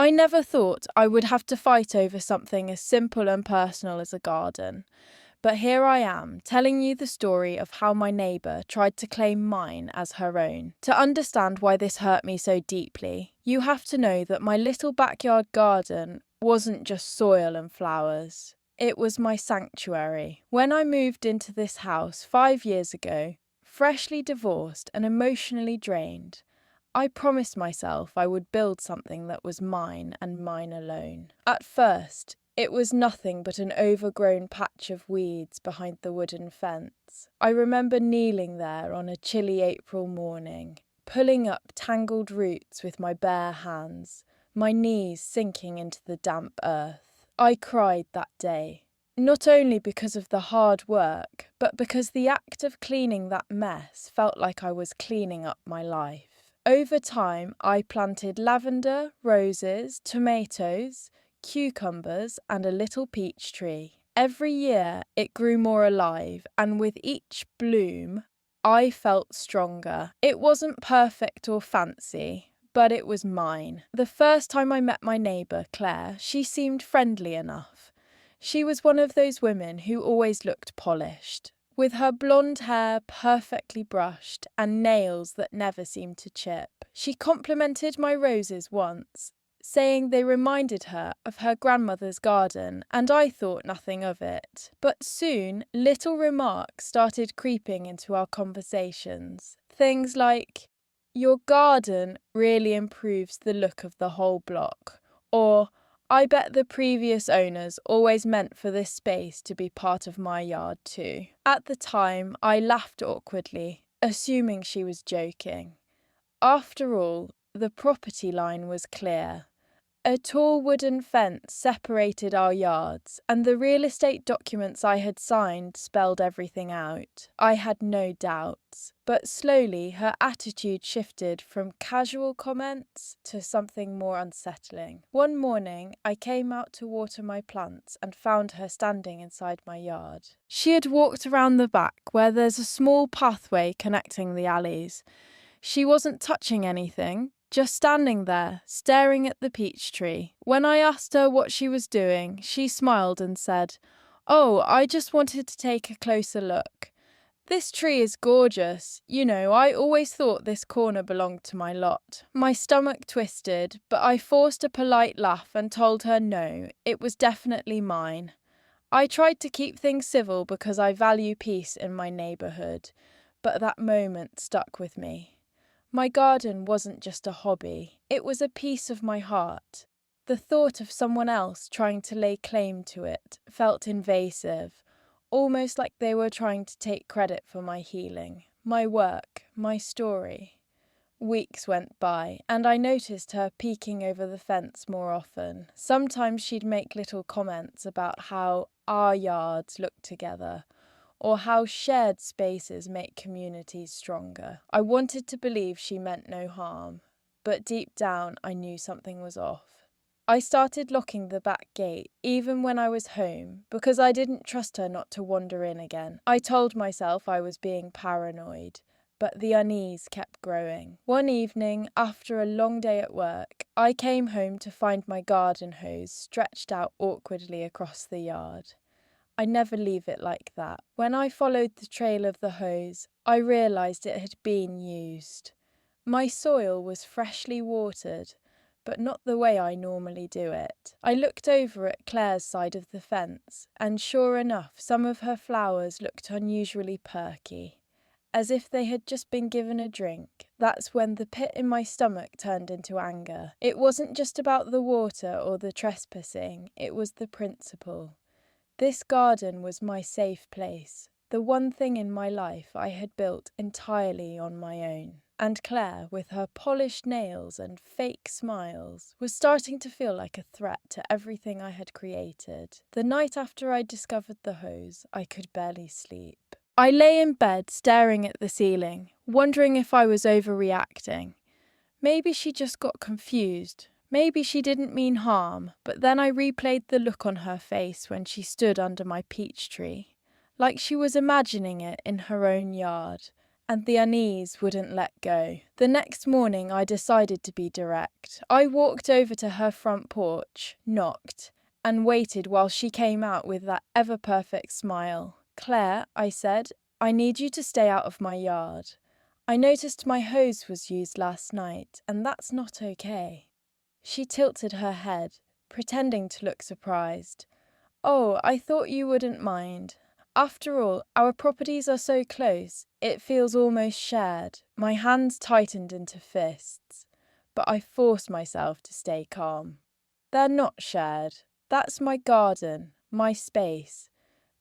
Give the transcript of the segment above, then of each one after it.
I never thought I would have to fight over something as simple and personal as a garden. But here I am, telling you the story of how my neighbour tried to claim mine as her own. To understand why this hurt me so deeply, you have to know that my little backyard garden wasn't just soil and flowers. It was my sanctuary. When I moved into this house 5 years ago, freshly divorced and emotionally drained, I promised myself I would build something that was mine and mine alone. At first, it was nothing but an overgrown patch of weeds behind the wooden fence. I remember kneeling there on a chilly April morning, pulling up tangled roots with my bare hands, my knees sinking into the damp earth. I cried that day, not only because of the hard work, but because the act of cleaning that mess felt like I was cleaning up my life. Over time, I planted lavender, roses, tomatoes, cucumbers, and a little peach tree. Every year, it grew more alive, and with each bloom, I felt stronger. It wasn't perfect or fancy, but it was mine. The first time I met my neighbour, Claire, she seemed friendly enough. She was one of those women who always looked polished, with her blonde hair perfectly brushed and nails that never seemed to chip. She complimented my roses once, saying they reminded her of her grandmother's garden, and I thought nothing of it. But soon, little remarks started creeping into our conversations. Things like, "Your garden really improves the look of the whole block," or "I bet the previous owners always meant for this space to be part of my yard too." At the time, I laughed awkwardly, assuming she was joking. After all, the property line was clear. A tall wooden fence separated our yards, and the real estate documents I had signed spelled everything out. I had no doubts, but slowly her attitude shifted from casual comments to something more unsettling. One morning, I came out to water my plants and found her standing inside my yard. She had walked around the back where there's a small pathway connecting the alleys. She wasn't touching anything, just standing there, staring at the peach tree. When I asked her what she was doing, she smiled and said, "Oh, I just wanted to take a closer look. This tree is gorgeous. You know, I always thought this corner belonged to my lot." My stomach twisted, but I forced a polite laugh and told her no, it was definitely mine. I tried to keep things civil because I value peace in my neighbourhood, but that moment stuck with me. My garden wasn't just a hobby, it was a piece of my heart. The thought of someone else trying to lay claim to it felt invasive, almost like they were trying to take credit for my healing, my work, my story. Weeks went by, and I noticed her peeking over the fence more often. Sometimes she'd make little comments about how our yards look together, or how shared spaces make communities stronger. I wanted to believe she meant no harm, but deep down I knew something was off. I started locking the back gate even when I was home because I didn't trust her not to wander in again. I told myself I was being paranoid, but the unease kept growing. One evening, after a long day at work, I came home to find my garden hose stretched out awkwardly across the yard. I never leave it like that. When I followed the trail of the hose, I realised it had been used. My soil was freshly watered, but not the way I normally do it. I looked over at Claire's side of the fence, and sure enough, some of her flowers looked unusually perky, as if they had just been given a drink. That's when the pit in my stomach turned into anger. It wasn't just about the water or the trespassing, it was the principle. This garden was my safe place, the one thing in my life I had built entirely on my own. And Claire, with her polished nails and fake smiles, was starting to feel like a threat to everything I had created. The night after I discovered the hose, I could barely sleep. I lay in bed staring at the ceiling, wondering if I was overreacting. Maybe she just got confused. Maybe she didn't mean harm, but then I replayed the look on her face when she stood under my peach tree, like she was imagining it in her own yard, and the unease wouldn't let go. The next morning, I decided to be direct. I walked over to her front porch, knocked, and waited while she came out with that ever-perfect smile. "Claire," I said, "I need you to stay out of my yard. I noticed my hose was used last night, and that's not okay." She tilted her head, pretending to look surprised. "Oh, I thought you wouldn't mind. After all, our properties are so close, it feels almost shared." My hands tightened into fists, but I forced myself to stay calm. "They're not shared. That's my garden, my space.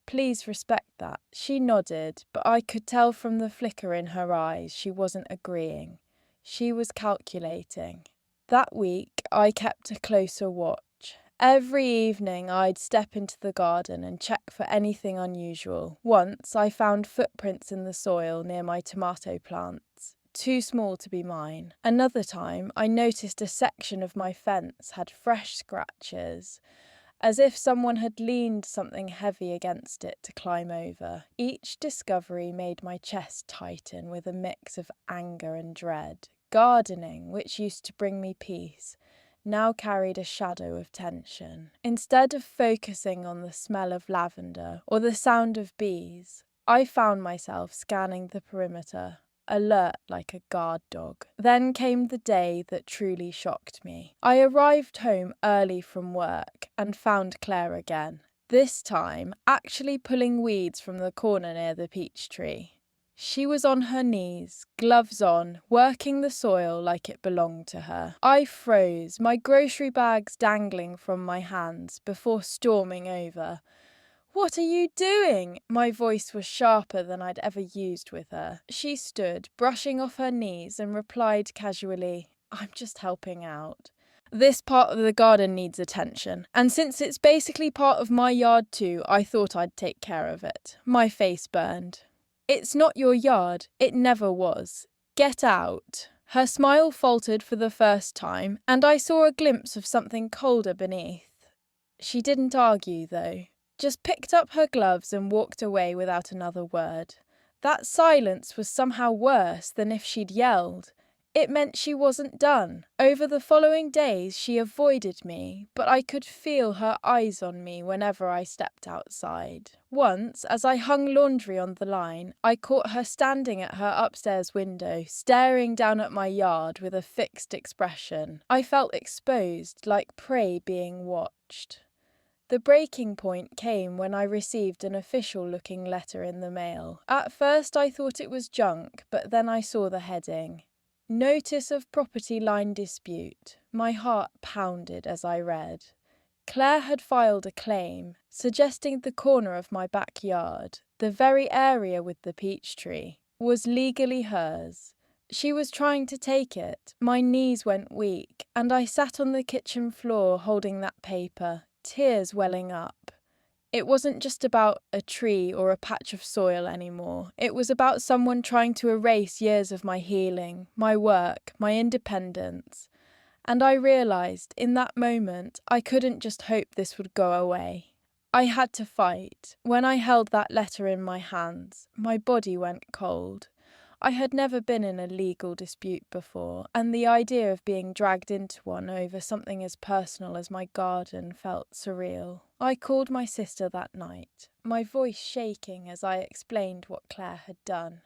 Please respect that." She nodded, but I could tell from the flicker in her eyes she wasn't agreeing. She was calculating. That week, I kept a closer watch. Every evening, I'd step into the garden and check for anything unusual. Once, I found footprints in the soil near my tomato plants, too small to be mine. Another time, I noticed a section of my fence had fresh scratches, as if someone had leaned something heavy against it to climb over. Each discovery made my chest tighten with a mix of anger and dread. Gardening, which used to bring me peace, now carried a shadow of tension. Instead of focusing on the smell of lavender or the sound of bees, I found myself scanning the perimeter, alert like a guard dog. Then came the day that truly shocked me. I arrived home early from work and found Claire again, this time actually pulling weeds from the corner near the peach tree. She was on her knees, gloves on, working the soil like it belonged to her. I froze, my grocery bags dangling from my hands, before storming over. "What are you doing?" My voice was sharper than I'd ever used with her. She stood, brushing off her knees, and replied casually, "I'm just helping out. This part of the garden needs attention, and since it's basically part of my yard too, I thought I'd take care of it." My face burned. "It's not your yard. It never was. Get out." Her smile faltered for the first time, and I saw a glimpse of something colder beneath. She didn't argue, though. Just picked up her gloves and walked away without another word. That silence was somehow worse than if she'd yelled. It meant she wasn't done. Over the following days, she avoided me, but I could feel her eyes on me whenever I stepped outside. Once, as I hung laundry on the line, I caught her standing at her upstairs window, staring down at my yard with a fixed expression. I felt exposed, like prey being watched. The breaking point came when I received an official-looking letter in the mail. At first I thought it was junk, but then I saw the heading. "Notice of property line dispute." My heart pounded as I read. Claire had filed a claim, suggesting the corner of my backyard, the very area with the peach tree, was legally hers. She was trying to take it. My knees went weak, and I sat on the kitchen floor holding that paper, tears welling up. It wasn't just about a tree or a patch of soil anymore. It was about someone trying to erase years of my healing, my work, my independence. And I realised, in that moment, I couldn't just hope this would go away. I had to fight. When I held that letter in my hands, my body went cold. I had never been in a legal dispute before, and the idea of being dragged into one over something as personal as my garden felt surreal. I called my sister that night, my voice shaking as I explained what Claire had done.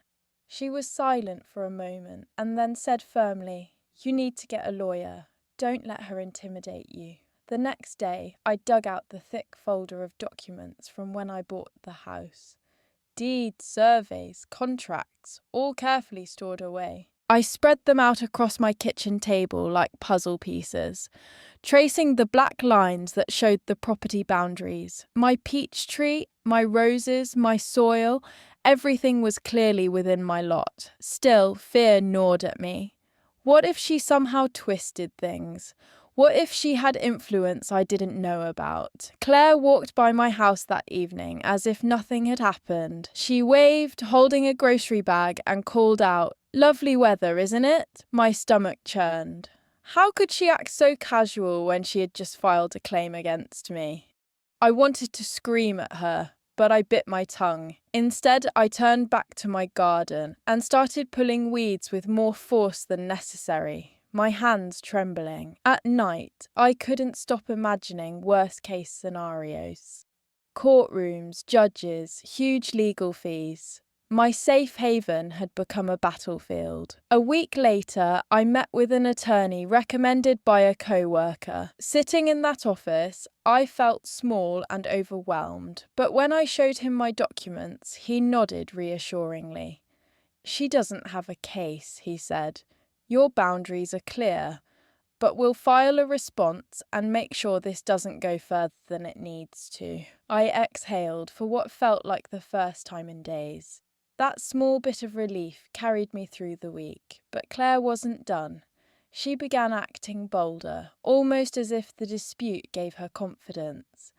She was silent for a moment, and then said firmly, "You need to get a lawyer. Don't let her intimidate you." The next day, I dug out the thick folder of documents from when I bought the house. Deeds, surveys, contracts, all carefully stored away. I spread them out across my kitchen table like puzzle pieces, tracing the black lines that showed the property boundaries. My peach tree, my roses, my soil, everything was clearly within my lot. Still, fear gnawed at me. What if she somehow twisted things? What if she had influence I didn't know about? Claire walked by my house that evening as if nothing had happened. She waved, holding a grocery bag, and called out, "Lovely weather, isn't it?" My stomach churned. How could she act so casual when she had just filed a claim against me? I wanted to scream at her, but I bit my tongue. Instead, I turned back to my garden and started pulling weeds with more force than necessary, my hands trembling. At night, I couldn't stop imagining worst-case scenarios. Courtrooms, judges, huge legal fees. My safe haven had become a battlefield. A week later, I met with an attorney recommended by a co-worker. Sitting in that office, I felt small and overwhelmed, but when I showed him my documents, he nodded reassuringly. "She doesn't have a case," he said. "Your boundaries are clear, but we'll file a response and make sure this doesn't go further than it needs to." I exhaled for what felt like the first time in days. That small bit of relief carried me through the week, but Claire wasn't done. She began acting bolder, almost as if the dispute gave her confidence.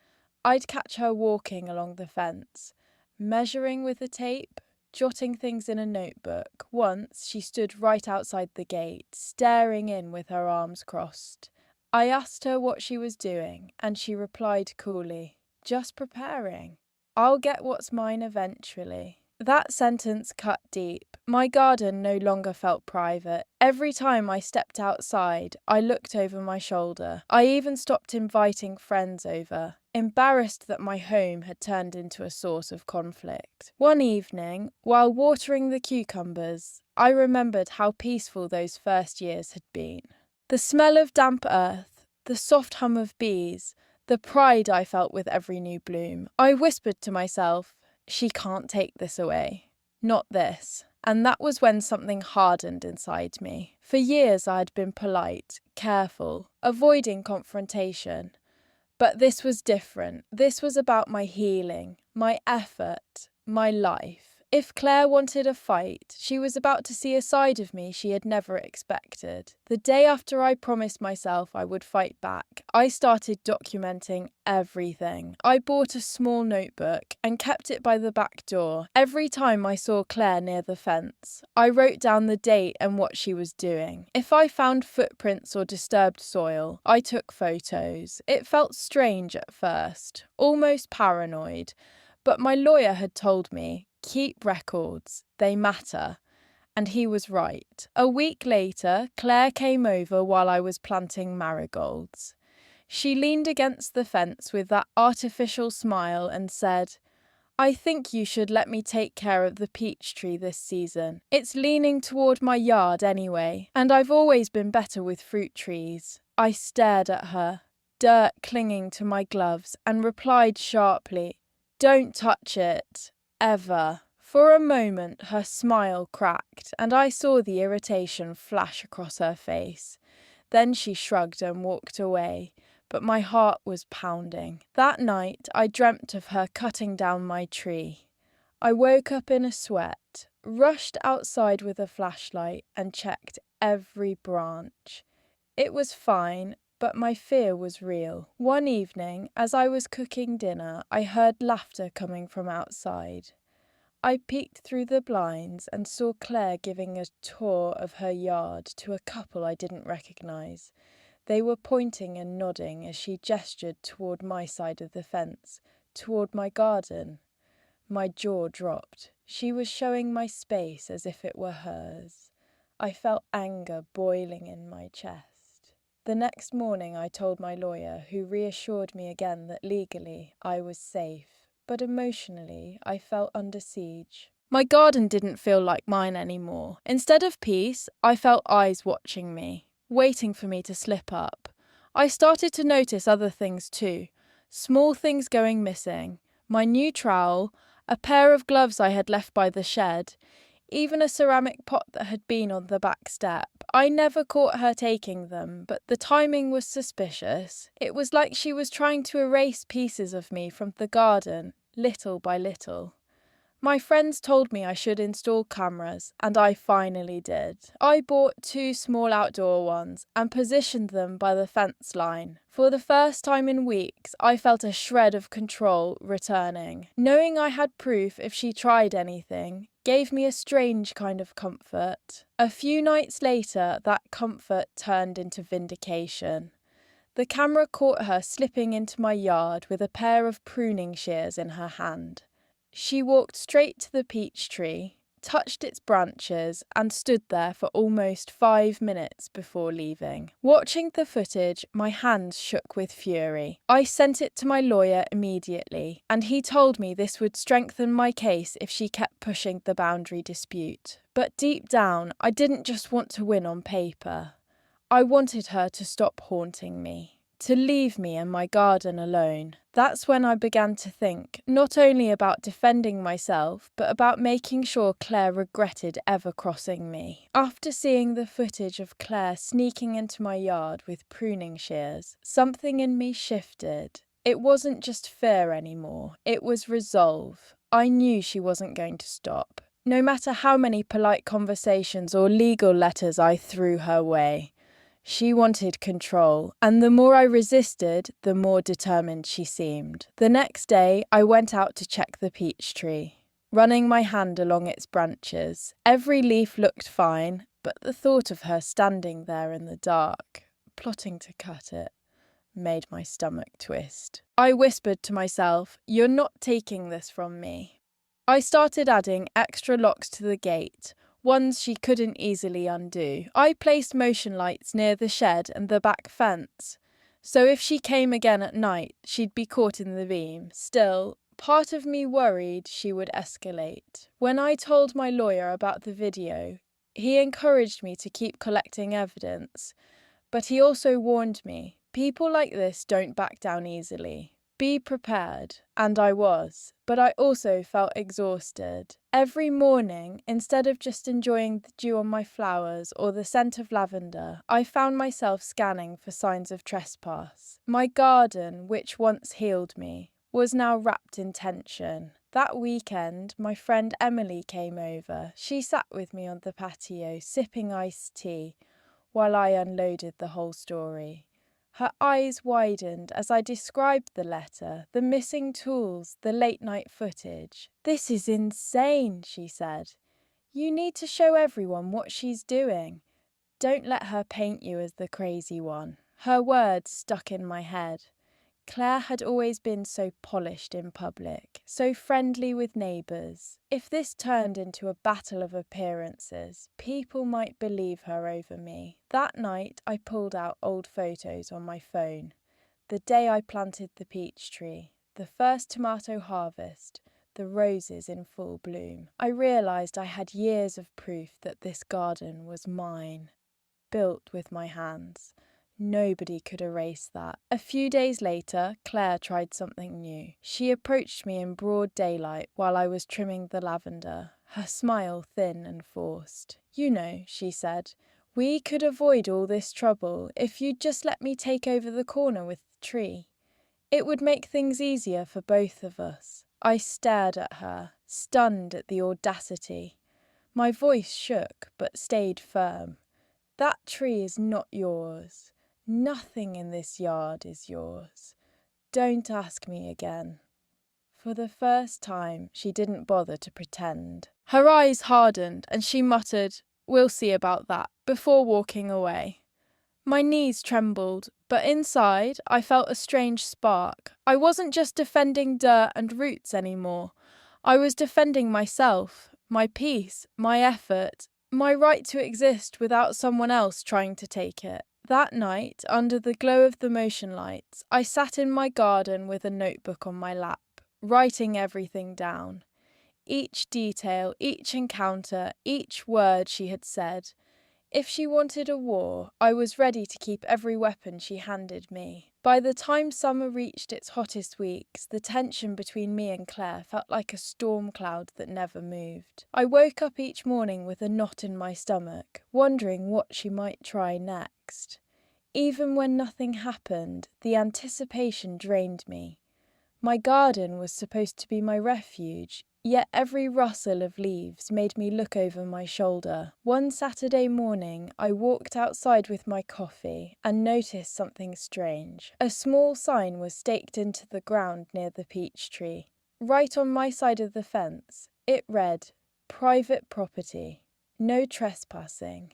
I'd catch her walking along the fence, measuring with a tape, jotting things in a notebook. Once she stood right outside the gate, staring in with her arms crossed. I asked her what she was doing, and she replied coolly, "Just preparing. I'll get what's mine eventually." That sentence cut deep. My garden no longer felt private. Every time I stepped outside, I looked over my shoulder. I even stopped inviting friends over, embarrassed that my home had turned into a source of conflict. One evening, while watering the cucumbers, I remembered how peaceful those first years had been. The smell of damp earth, the soft hum of bees, the pride I felt with every new bloom. I whispered to myself, "She can't take this away. Not this." And that was when something hardened inside me. For years I had been polite, careful, avoiding confrontation. But this was different. This was about my healing, my effort, my life. If Claire wanted a fight, she was about to see a side of me she had never expected. The day after I promised myself I would fight back, I started documenting everything. I bought a small notebook and kept it by the back door. Every time I saw Claire near the fence, I wrote down the date and what she was doing. If I found footprints or disturbed soil, I took photos. It felt strange at first, almost paranoid, but my lawyer had told me, "Keep records, they matter." And he was right. A week later, Claire came over while I was planting marigolds. She leaned against the fence with that artificial smile and said, "I think you should let me take care of the peach tree this season. It's leaning toward my yard anyway, and I've always been better with fruit trees." I stared at her, dirt clinging to my gloves, and replied sharply, "Don't touch it. Ever." For a moment, her smile cracked, and I saw the irritation flash across her face. Then she shrugged and walked away, but my heart was pounding. That night, I dreamt of her cutting down my tree. I woke up in a sweat, rushed outside with a flashlight, and checked every branch. It was fine, but my fear was real. One evening, as I was cooking dinner, I heard laughter coming from outside. I peeked through the blinds and saw Claire giving a tour of her yard to a couple I didn't recognise. They were pointing and nodding as she gestured toward my side of the fence, toward my garden. My jaw dropped. She was showing my space as if it were hers. I felt anger boiling in my chest. The next morning I told my lawyer, who reassured me again that legally I was safe, but emotionally I felt under siege. My garden didn't feel like mine anymore. Instead of peace, I felt eyes watching me, waiting for me to slip up. I started to notice other things too. Small things going missing. My new trowel, a pair of gloves I had left by the shed, even a ceramic pot that had been on the back step. I never caught her taking them, but the timing was suspicious. It was like she was trying to erase pieces of me from the garden, little by little. My friends told me I should install cameras, and I finally did. I bought 2 small outdoor ones and positioned them by the fence line. For the first time in weeks, I felt a shred of control returning. Knowing I had proof if she tried anything gave me a strange kind of comfort. A few nights later, that comfort turned into vindication. The camera caught her slipping into my yard with a pair of pruning shears in her hand. She walked straight to the peach tree, touched its branches, and stood there for almost 5 minutes before leaving. Watching the footage, my hands shook with fury. I sent it to my lawyer immediately, and he told me this would strengthen my case if she kept pushing the boundary dispute. But deep down, I didn't just want to win on paper. I wanted her to stop haunting me, to leave me and my garden alone. That's when I began to think, not only about defending myself, but about making sure Claire regretted ever crossing me. After seeing the footage of Claire sneaking into my yard with pruning shears, something in me shifted. It wasn't just fear anymore, it was resolve. I knew she wasn't going to stop, no matter how many polite conversations or legal letters I threw her way. She wanted control, and the more I resisted, the more determined she seemed. The next day, I went out to check the peach tree, running my hand along its branches. Every leaf looked fine, but the thought of her standing there in the dark, plotting to cut it, made my stomach twist. I whispered to myself, "You're not taking this from me." I started adding extra locks to the gate, ones she couldn't easily undo. I placed motion lights near the shed and the back fence, so if she came again at night, she'd be caught in the beam. Still, part of me worried she would escalate. When I told my lawyer about the video, he encouraged me to keep collecting evidence, but he also warned me, people like this don't back down easily. Be prepared, and I was, but I also felt exhausted. Every morning, instead of just enjoying the dew on my flowers or the scent of lavender, I found myself scanning for signs of trespass. My garden, which once healed me, was now wrapped in tension. That weekend, my friend Emily came over. She sat with me on the patio, sipping iced tea, while I unloaded the whole story. Her eyes widened as I described the letter, the missing tools, the late-night footage. "This is insane," she said. "You need to show everyone what she's doing. Don't let her paint you as the crazy one." Her words stuck in my head. Claire had always been so polished in public, so friendly with neighbours. If this turned into a battle of appearances, people might believe her over me. That night, I pulled out old photos on my phone. The day I planted the peach tree, the first tomato harvest, the roses in full bloom. I realised I had years of proof that this garden was mine, built with my hands. Nobody could erase that. A few days later, Claire tried something new. She approached me in broad daylight while I was trimming the lavender, her smile thin and forced. "You know," she said, "we could avoid all this trouble if you'd just let me take over the corner with the tree. It would make things easier for both of us." I stared at her, stunned at the audacity. My voice shook, but stayed firm. "That tree is not yours. Nothing in this yard is yours. Don't ask me again." For the first time, she didn't bother to pretend. Her eyes hardened, and she muttered, "We'll see about that," before walking away. My knees trembled, but inside, I felt a strange spark. I wasn't just defending dirt and roots anymore. I was defending myself, my peace, my effort, my right to exist without someone else trying to take it. That night, under the glow of the motion lights, I sat in my garden with a notebook on my lap, writing everything down. Each detail, each encounter, each word she had said. If she wanted a war, I was ready to keep every weapon she handed me. By the time summer reached its hottest weeks, the tension between me and Claire felt like a storm cloud that never moved. I woke up each morning with a knot in my stomach, wondering what she might try next. Even when nothing happened, the anticipation drained me. My garden was supposed to be my refuge, yet every rustle of leaves made me look over my shoulder. One Saturday morning, I walked outside with my coffee and noticed something strange. A small sign was staked into the ground near the peach tree. Right on my side of the fence, it read, "Private property. No trespassing."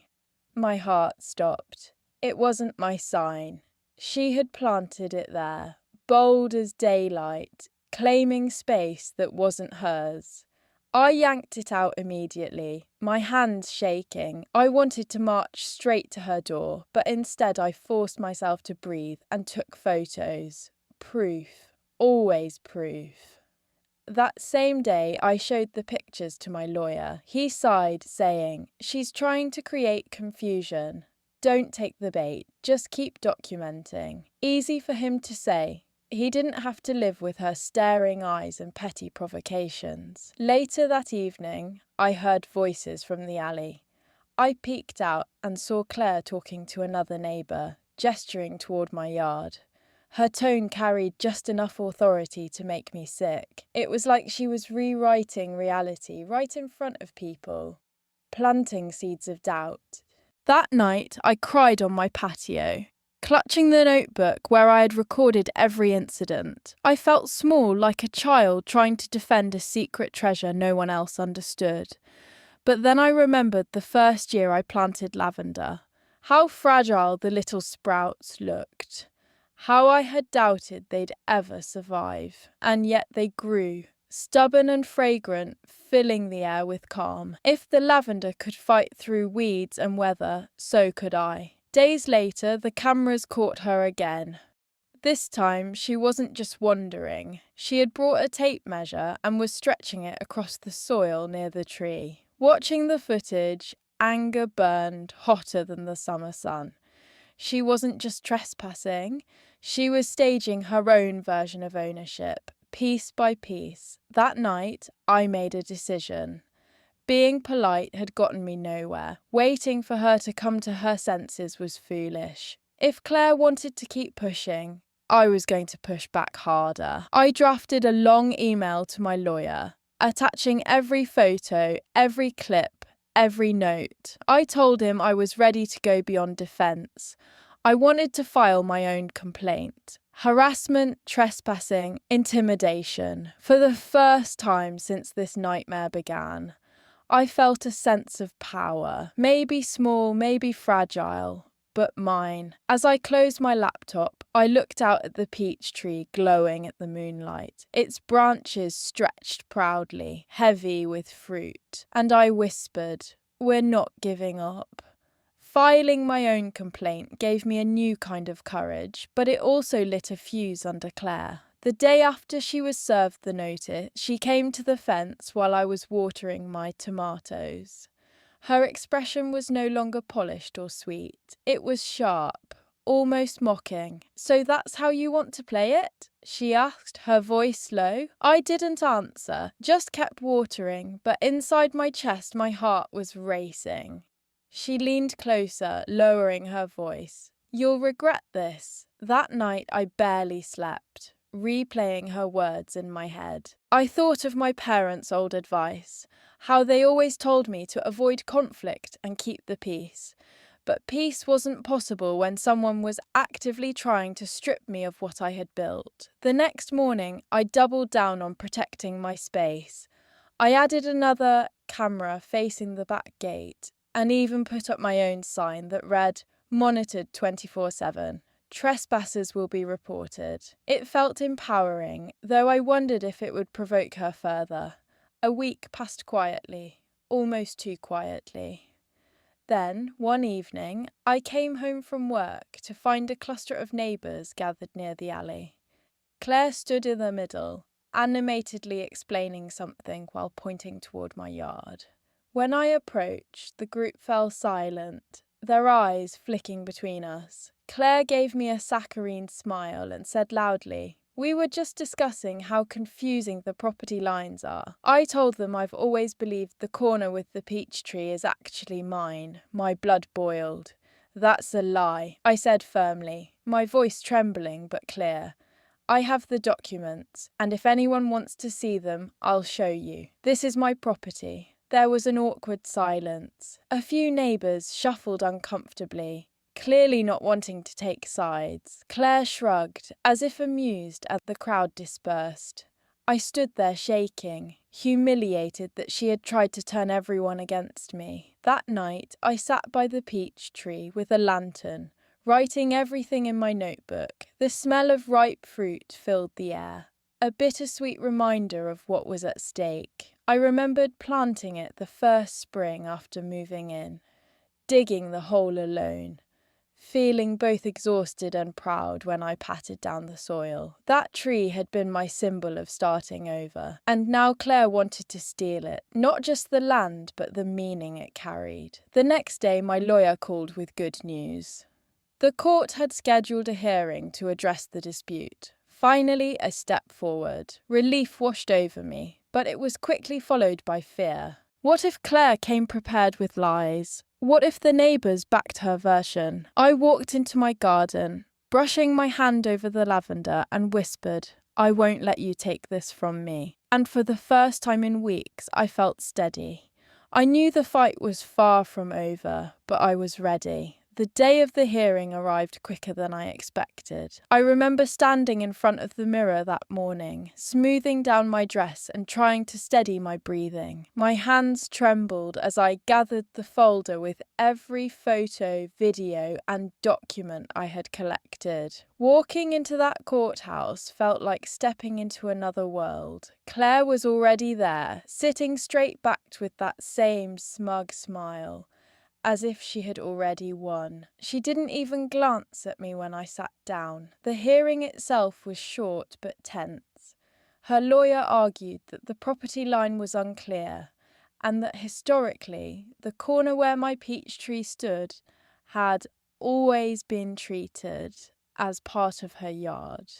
My heart stopped. It wasn't my sign. She had planted it there, bold as daylight, claiming space that wasn't hers. I yanked it out immediately, my hands shaking. I wanted to march straight to her door, but instead I forced myself to breathe and took photos. Proof. Always proof. That same day, I showed the pictures to my lawyer. He sighed, saying, "She's trying to create confusion. Don't take the bait, just keep documenting." Easy for him to say. He didn't have to live with her staring eyes and petty provocations. Later that evening, I heard voices from the alley. I peeked out and saw Claire talking to another neighbour, gesturing toward my yard. Her tone carried just enough authority to make me sick. It was like she was rewriting reality right in front of people, planting seeds of doubt. That night, I cried on my patio, clutching the notebook where I had recorded every incident. I felt small, like a child trying to defend a secret treasure no one else understood. But then I remembered the first year I planted lavender, how fragile the little sprouts looked. How I had doubted they'd ever survive, and yet they grew, stubborn and fragrant, filling the air with calm. If the lavender could fight through weeds and weather, so could I. Days later, the cameras caught her again. This time, she wasn't just wandering. She had brought a tape measure and was stretching it across the soil near the tree. Watching the footage, anger burned hotter than the summer sun. She wasn't just trespassing, she was staging her own version of ownership, piece by piece. That night, I made a decision. Being polite had gotten me nowhere. Waiting for her to come to her senses was foolish. If Claire wanted to keep pushing, I was going to push back harder. I drafted a long email to my lawyer, attaching every photo, every clip, every note. I told him I was ready to go beyond defence. I wanted to file my own complaint. Harassment, trespassing, intimidation. For the first time since this nightmare began, I felt a sense of power. Maybe small, maybe fragile, but mine. As I closed my laptop, I looked out at the peach tree glowing at the moonlight. Its branches stretched proudly, heavy with fruit, and I whispered, "We're not giving up." Filing my own complaint gave me a new kind of courage, but it also lit a fuse under Claire. The day after she was served the notice, she came to the fence while I was watering my tomatoes. Her expression was no longer polished or sweet. It was sharp, almost mocking. "So that's how you want to play it?" she asked, her voice low. I didn't answer, just kept watering, but inside my chest my heart was racing. She leaned closer, lowering her voice. "You'll regret this." That night I barely slept, replaying her words in my head. I thought of my parents' old advice, how they always told me to avoid conflict and keep the peace. But peace wasn't possible when someone was actively trying to strip me of what I had built. The next morning, I doubled down on protecting my space. I added another camera facing the back gate, and even put up my own sign that read, "Monitored 24/7. Trespasses will be reported." It felt empowering, though I wondered if it would provoke her further. A week passed quietly, almost too quietly. Then, one evening, I came home from work to find a cluster of neighbours gathered near the alley. Claire stood in the middle, animatedly explaining something while pointing toward my yard. When I approached, the group fell silent, their eyes flicking between us. Claire gave me a saccharine smile and said loudly, "We were just discussing how confusing the property lines are. I told them I've always believed the corner with the peach tree is actually mine." My blood boiled. "That's a lie," I said firmly, my voice trembling but clear. "I have the documents, and if anyone wants to see them, I'll show you. This is my property." There was an awkward silence. A few neighbours shuffled uncomfortably, clearly not wanting to take sides. Claire shrugged, as if amused as the crowd dispersed. I stood there shaking, humiliated that she had tried to turn everyone against me. That night, I sat by the peach tree with a lantern, writing everything in my notebook. The smell of ripe fruit filled the air. a bittersweet reminder of what was at stake. I remembered planting it the first spring after moving in, digging the hole alone, feeling both exhausted and proud when I patted down the soil. That tree had been my symbol of starting over, and now Claire wanted to steal it, not just the land, but the meaning it carried. The next day, my lawyer called with good news. The court had scheduled a hearing to address the dispute. Finally, a step forward. Relief washed over me, but it was quickly followed by fear. What if Claire came prepared with lies? What if the neighbours backed her version? I walked into my garden, brushing my hand over the lavender, and whispered, "I won't let you take this from me." And for the first time in weeks, I felt steady. I knew the fight was far from over, but I was ready. The day of the hearing arrived quicker than I expected. I remember standing in front of the mirror that morning, smoothing down my dress and trying to steady my breathing. My hands trembled as I gathered the folder with every photo, video, and document I had collected. Walking into that courthouse felt like stepping into another world. Claire was already there, sitting straight-backed with that same smug smile, as if she had already won. She didn't even glance at me when I sat down. The hearing itself was short but tense. Her lawyer argued that the property line was unclear, and that historically, the corner where my peach tree stood had always been treated as part of her yard.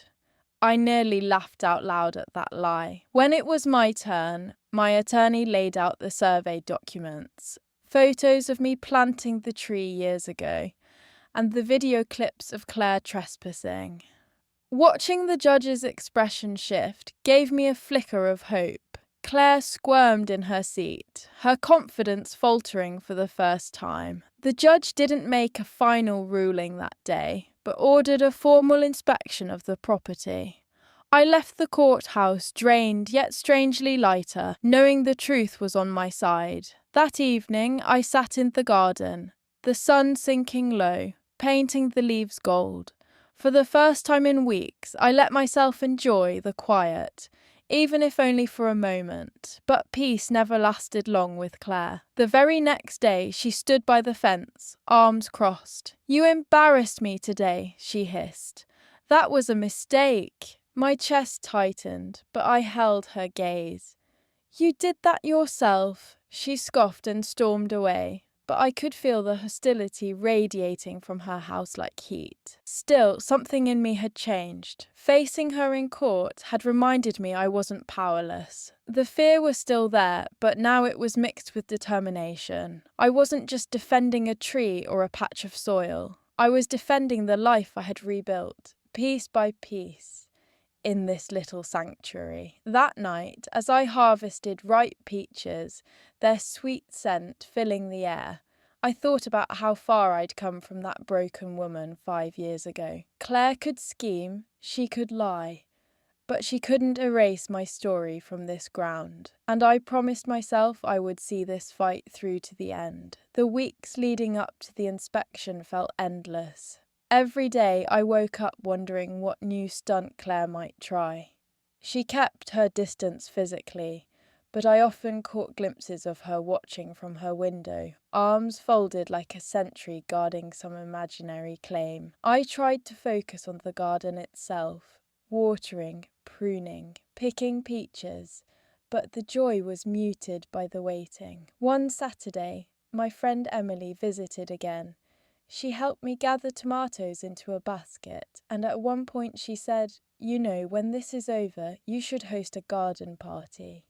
I nearly laughed out loud at that lie. When it was my turn, my attorney laid out the survey documents. Photos of me planting the tree years ago, and the video clips of Claire trespassing. Watching the judge's expression shift gave me a flicker of hope. Claire squirmed in her seat, her confidence faltering for the first time. The judge didn't make a final ruling that day, but ordered a formal inspection of the property. I left the courthouse drained yet strangely lighter, knowing the truth was on my side. That evening, I sat in the garden, the sun sinking low, painting the leaves gold. For the first time in weeks, I let myself enjoy the quiet, even if only for a moment. But peace never lasted long with Claire. The very next day, she stood by the fence, arms crossed. "You embarrassed me today," she hissed. "That was a mistake." My chest tightened, but I held her gaze. "You did that yourself," she scoffed and stormed away, but I could feel the hostility radiating from her house like heat. Still, something in me had changed. Facing her in court had reminded me I wasn't powerless. The fear was still there, but now it was mixed with determination. I wasn't just defending a tree or a patch of soil. I was defending the life I had rebuilt, piece by piece, in this little sanctuary. That night, as I harvested ripe peaches, their sweet scent filling the air, I thought about how far I'd come from that broken woman 5 years ago. Claire could scheme, she could lie, but she couldn't erase my story from this ground. And I promised myself I would see this fight through to the end. The weeks leading up to the inspection felt endless. Every day I woke up wondering what new stunt Claire might try. She kept her distance physically, but I often caught glimpses of her watching from her window, arms folded like a sentry guarding some imaginary claim. I tried to focus on the garden itself, watering, pruning, picking peaches, but the joy was muted by the waiting. One Saturday, my friend Emily visited again. She helped me gather tomatoes into a basket, and at one point she said, "You know, when this is over, you should host a garden party.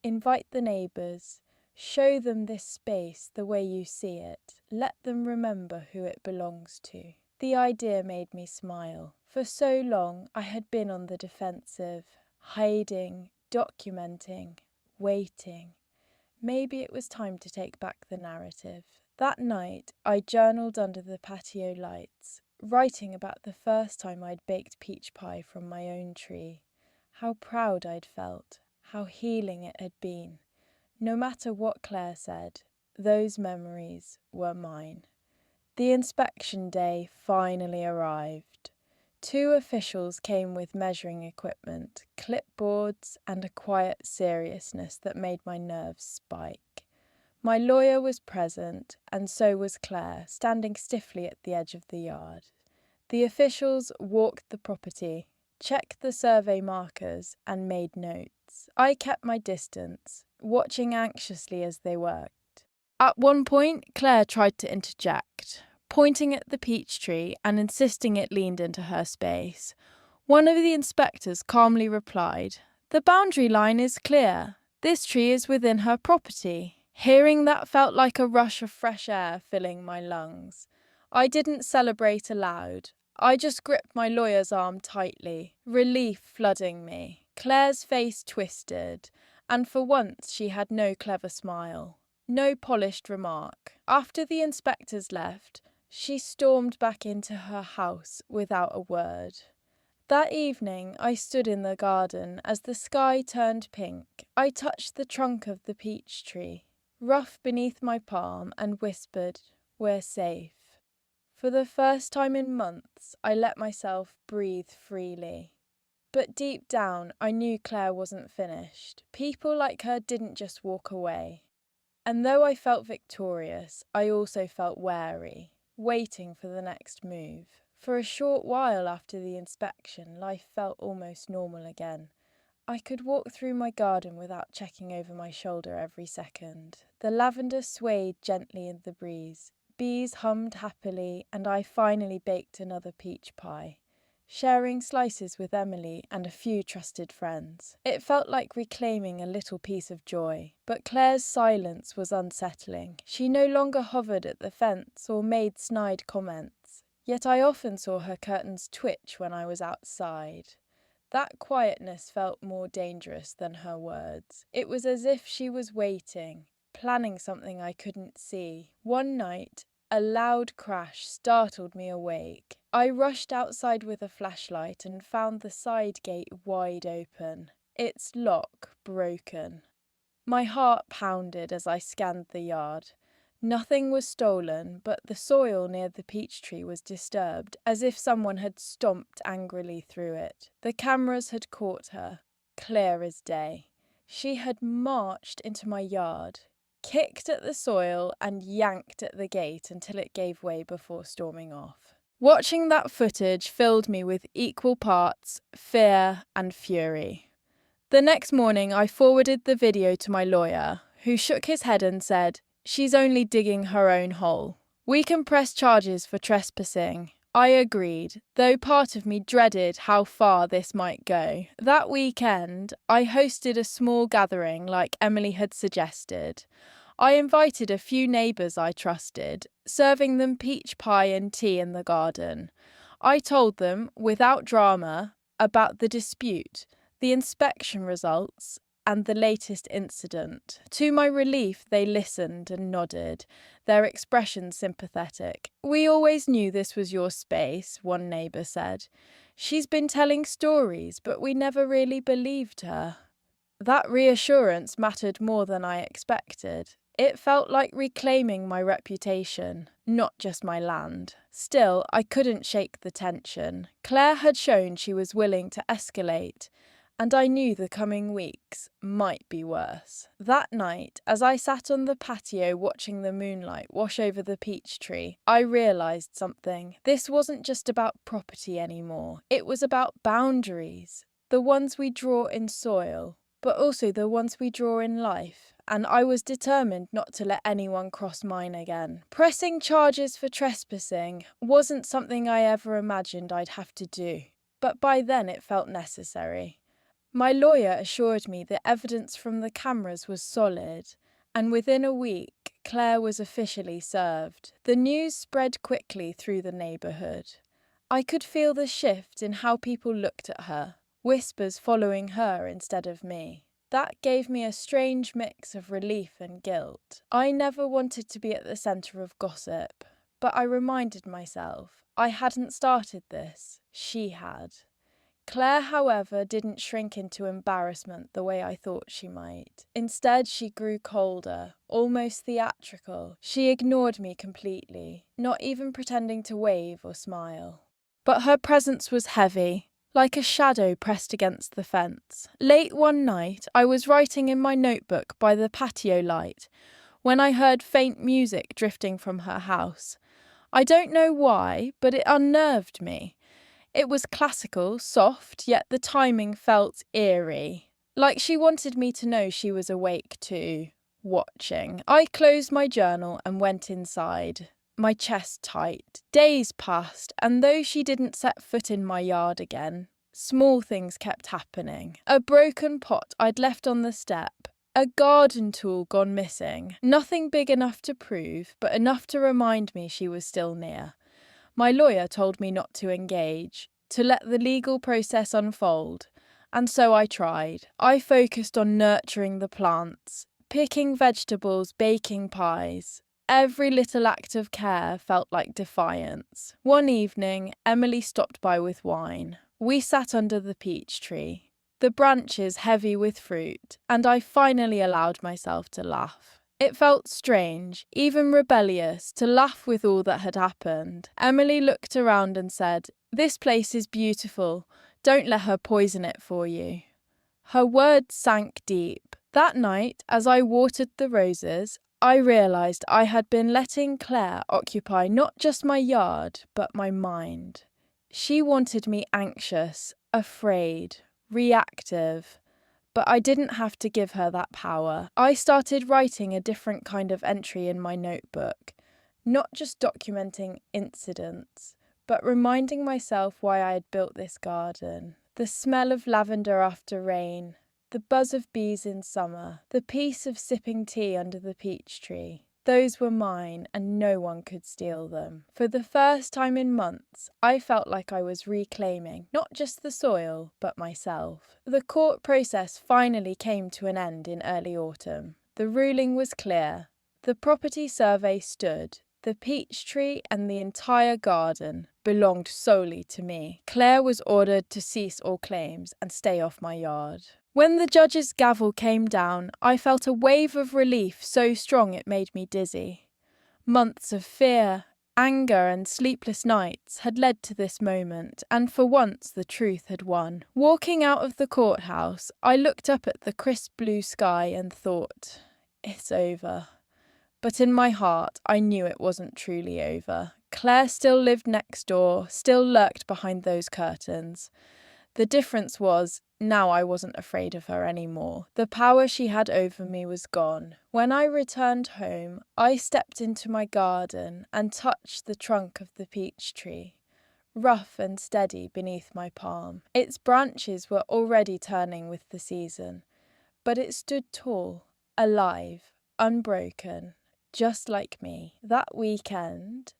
Invite the neighbours. Show them this space the way you see it. Let them remember who it belongs to." The idea made me smile. For so long, I had been on the defensive, hiding, documenting, waiting. Maybe it was time to take back the narrative. That night, I journaled under the patio lights, writing about the first time I'd baked peach pie from my own tree, how proud I'd felt, how healing it had been. No matter what Claire said, those memories were mine. The inspection day finally arrived. 2 officials came with measuring equipment, clipboards, and a quiet seriousness that made my nerves spike. My lawyer was present, and so was Claire, standing stiffly at the edge of the yard. The officials walked the property, checked the survey markers, and made notes. I kept my distance, watching anxiously as they worked. At one point, Claire tried to interject, pointing at the peach tree and insisting it leaned into her space. One of the inspectors calmly replied, "The boundary line is clear. This tree is within her property." Hearing that felt like a rush of fresh air filling my lungs. I didn't celebrate aloud. I just gripped my lawyer's arm tightly, relief flooding me. Claire's face twisted, and for once she had no clever smile, no polished remark. After the inspectors left, she stormed back into her house without a word. That evening, I stood in the garden as the sky turned pink. I touched the trunk of the peach tree, rough beneath my palm, and whispered, "We're safe." For the first time in months, I let myself breathe freely. But deep down, I knew Claire wasn't finished. People like her didn't just walk away. And though I felt victorious, I also felt wary, waiting for the next move. For a short while after the inspection, life felt almost normal again. I could walk through my garden without checking over my shoulder every second. The lavender swayed gently in the breeze. Bees hummed happily, and I finally baked another peach pie, sharing slices with Emily and a few trusted friends. It felt like reclaiming a little piece of joy. But Claire's silence was unsettling. She no longer hovered at the fence or made snide comments, yet I often saw her curtains twitch when I was outside. That quietness felt more dangerous than her words. It was as if she was waiting, planning something I couldn't see. One night, a loud crash startled me awake. I rushed outside with a flashlight and found the side gate wide open, its lock broken. My heart pounded as I scanned the yard. Nothing was stolen, but the soil near the peach tree was disturbed, as if someone had stomped angrily through it. The cameras had caught her, clear as day. She had marched into my yard, kicked at the soil, and yanked at the gate until it gave way before storming off. Watching that footage filled me with equal parts fear and fury. The next morning, I forwarded the video to my lawyer, who shook his head and said, "She's only digging her own hole. We can press charges for trespassing." I agreed, though part of me dreaded how far this might go. That weekend, I hosted a small gathering like Emily had suggested. I invited a few neighbours I trusted, serving them peach pie and tea in the garden. I told them, without drama, about the dispute, the inspection results, and the latest incident. To my relief, they listened and nodded, their expressions sympathetic. "We always knew this was your space," one neighbour said. "She's been telling stories, but we never really believed her." That reassurance mattered more than I expected. It felt like reclaiming my reputation, not just my land. Still, I couldn't shake the tension. Claire had shown she was willing to escalate, and I knew the coming weeks might be worse. That night, as I sat on the patio watching the moonlight wash over the peach tree, I realised something. This wasn't just about property anymore. It was about boundaries, the ones we draw in soil, but also the ones we draw in life. And I was determined not to let anyone cross mine again. Pressing charges for trespassing wasn't something I ever imagined I'd have to do, but by then it felt necessary. My lawyer assured me the evidence from the cameras was solid, and within a week, Claire was officially served. The news spread quickly through the neighbourhood. I could feel the shift in how people looked at her, whispers following her instead of me. That gave me a strange mix of relief and guilt. I never wanted to be at the centre of gossip, but I reminded myself I hadn't started this, she had. Claire, however, didn't shrink into embarrassment the way I thought she might. Instead, she grew colder, almost theatrical. She ignored me completely, not even pretending to wave or smile. but her presence was heavy, like a shadow pressed against the fence. Late one night, I was writing in my notebook by the patio light when I heard faint music drifting from her house. I don't know why, but it unnerved me. It was classical, soft, yet the timing felt eerie, like she wanted me to know she was awake too, watching. I closed my journal and went inside, my chest tight. Days passed, and though she didn't set foot in my yard again, small things kept happening. A broken pot I'd left on the step, a garden tool gone missing. Nothing big enough to prove, but enough to remind me she was still near. My lawyer told me not to engage, to let the legal process unfold, and so I tried. I focused on nurturing the plants, picking vegetables, baking pies. Every little act of care felt like defiance. One evening, Emily stopped by with wine. We sat under the peach tree, the branches heavy with fruit, and I finally allowed myself to laugh. It felt strange, even rebellious, to laugh with all that had happened. Emily looked around and said, "This place is beautiful. Don't let her poison it for you." Her words sank deep. That night, as I watered the roses, I realised I had been letting Claire occupy not just my yard, but my mind. She wanted me anxious, afraid, reactive. But I didn't have to give her that power. I started writing a different kind of entry in my notebook, not just documenting incidents, but reminding myself why I had built this garden. The smell of lavender after rain, the buzz of bees in summer, the peace of sipping tea under the peach tree. Those were mine, and no one could steal them. For the first time in months, I felt like I was reclaiming not just the soil, but myself. The court process finally came to an end in early autumn. The ruling was clear. The property survey stood. The peach tree and the entire garden belonged solely to me. Claire was ordered to cease all claims and stay off my yard. When the judge's gavel came down, I felt a wave of relief so strong it made me dizzy. Months of fear, anger, and sleepless nights had led to this moment, and for once the truth had won. Walking out of the courthouse, I looked up at the crisp blue sky and thought, "It's over." But in my heart, I knew it wasn't truly over. Claire still lived next door, still lurked behind those curtains. The difference was, now I wasn't afraid of her anymore. The power she had over me was gone. When I returned home, I stepped into my garden and touched the trunk of the peach tree, rough and steady beneath my palm. Its branches were already turning with the season, but it stood tall, alive, unbroken, just like me. That weekend,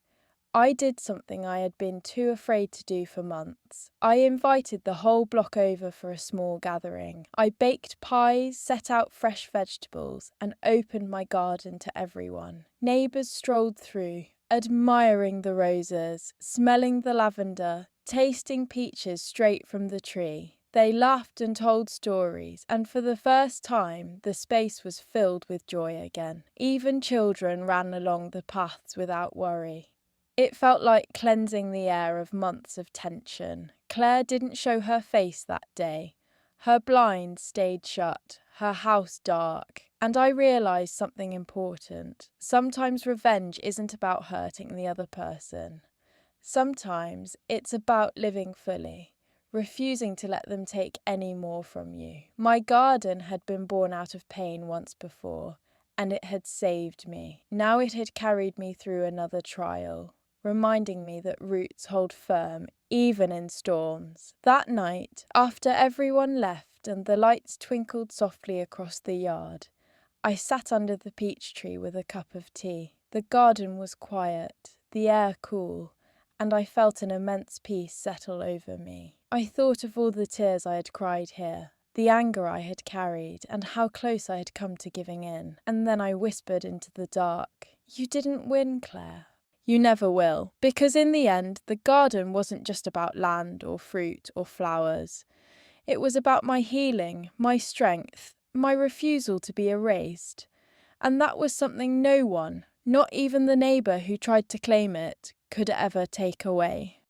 I did something I had been too afraid to do for months. I invited the whole block over for a small gathering. I baked pies, set out fresh vegetables, and opened my garden to everyone. Neighbours strolled through, admiring the roses, smelling the lavender, tasting peaches straight from the tree. They laughed and told stories, and for the first time, the space was filled with joy again. Even children ran along the paths without worry. It felt like cleansing the air of months of tension. Claire didn't show her face that day. Her blinds stayed shut, her house dark, and I realised something important. Sometimes revenge isn't about hurting the other person. Sometimes it's about living fully, refusing to let them take any more from you. My garden had been born out of pain once before, and it had saved me. Now it had carried me through another trial, reminding me that roots hold firm even in storms. That night, after everyone left and the lights twinkled softly across the yard, I sat under the peach tree with a cup of tea. The garden was quiet, the air cool, and I felt an immense peace settle over me. I thought of all the tears I had cried here, the anger I had carried, and how close I had come to giving in. And then I whispered into the dark, "You didn't win, Claire. You never will." Because in the end, the garden wasn't just about land or fruit or flowers. It was about my healing, my strength, my refusal to be erased. And that was something no one, not even the neighbour who tried to claim it, could ever take away.